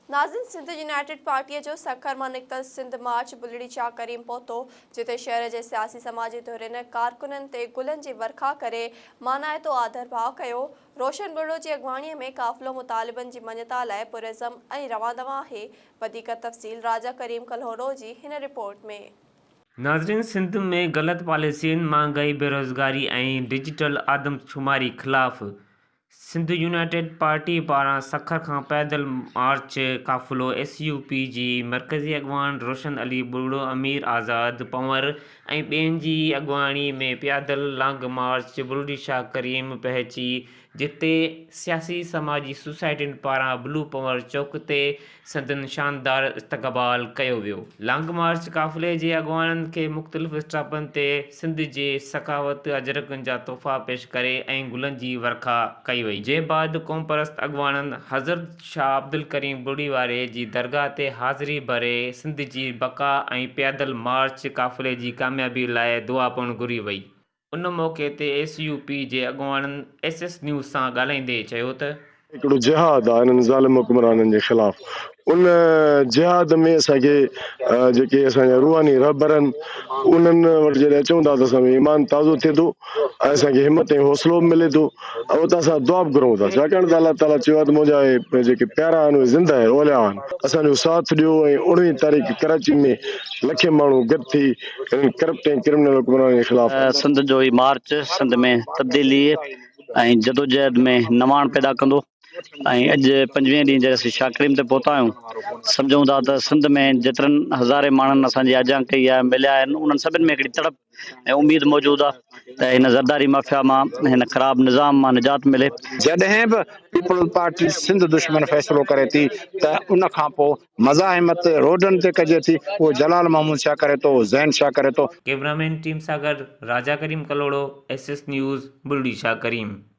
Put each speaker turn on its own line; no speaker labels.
नाज़िन Sindh United पार्टीअ जो सखर मां निकितल सिंध मार्च बुलड़ी शाह करीम पहुतो, जिते शहर जे सियासी समाजी धुरियुनि कारकुननि ते गुलनि जी वर्खा करे मानाइतो आदर भाव कयो। रोशन बुढ़ो जी अॻवाणीअ में काफ़िलो मुतालिबनि जी मञता लाइ पुरज़म ऐं रवां आहे। वधीक तफ़सील राजा करीम कल्होरो जी हिन रिपोर्ट में।
नाज़रीन, सिंध में ग़लत पॉलिसियुनि, महांगाई, बेरोज़गारी ऐं डिजिटल आदमशुमारी ख़िलाफ़ सिंध यूनाइटेड पार्टी पारां सखर खां पैदल मार्च काफ़िलो SUP जी मरकज़ी अॻवान रोशन अली बुढ़ो, अमीर आज़ाद पंवर ऐं ॿियनि जी अॻवाणी में पैदल लॉन्ग मार्च बुलड़ी शाह करीम पहुची, जिते सियासी समाजी सोसाइटियुनि पारां ब्लू पंवर चौक ते संदन शानदार इस्तक़बाल कयो वियो। लॉन्ग मार्च काफ़िले जे अॻवाननि खे मुख़्तलिफ़ स्टॉपनि ते सिंध जे सखावत अजरकनि जा तोहफ़ा पेश करे ऐं गुलनि जी वर्खा कई वई। जे बाद क़ौम परस्त अॻवाननि हज़रत शाह अब्दुल करीम बुढ़ी वारे जी दरगाह ते हाज़िरी भरे सिंध जी बका ऐं पैदल मार्च काफ़िले जी कामयाबी लाइ दुआ पिणु घुरी वई। उन मौक़े ते SUP जे अॻवाननि SS न्यूज़ सां ॻाल्हाईंदे चयो त
हिकिड़ो जिहाद आहे इन्हनि ज़ालिम हुक्मराननि जे ख़िलाफ़। उन जिहाद में असांखे जेके असांजा रूहानी रहबर आहिनि उन्हनि वटि जॾहिं अचूं था त असांजो ईमान ताज़ो थिए थो ऐं असांखे हिमत ऐं हौसलो बि मिले थो ऐं उतां असां दुआ बि घुरूं था, छाकाणि त अलाह ताला चयो आहे त मुंहिंजा जेके प्यारा आहिनि उहे ज़िंदा आहिनि, ओलिया आहिनि। असांजो साथ ॾियो ऐं 19 तारीख़ कराची में लखे माण्हू गॾु थी इन्हनि करप्ट ऐं क्रिमिनल हुक्मराननि जे ख़िलाफ़
सिंध जो ही मार्च सिंध में तब्दीली ऐं जदोजहद में नवाण पैदा कंदो। ऐं अॼु 25 ॾींहं जॾहिं असीं शाह करीम ते पहुता आहियूं, सम्झूं था त सिंध में जेतिरनि हज़ारे माण्हुनि असांजी अॼां कई आहे, मिलिया आहिनि, उन्हनि सभिनि में हिकिड़ी तड़प ऐं उमेद मौजूदु आहे त हिन ज़रदारी माफ़िया मां, हिन ख़राब निज़ाम मां निजात मिले।
जॾहिं बि पीपल्स पार्टी सिंध दुश्मन फ़ैसिलो करे थी त उन खां पोइ मज़ाहिमत रोडनि ते कजे थी, उहो जलाल महमूद छा करे थो, ज़ैन छा करे थो।
कैमरामैन टीम सां गॾु राजा करीम कलोड़ो, SS न्यूज़, बुलड़ी शाह करीम।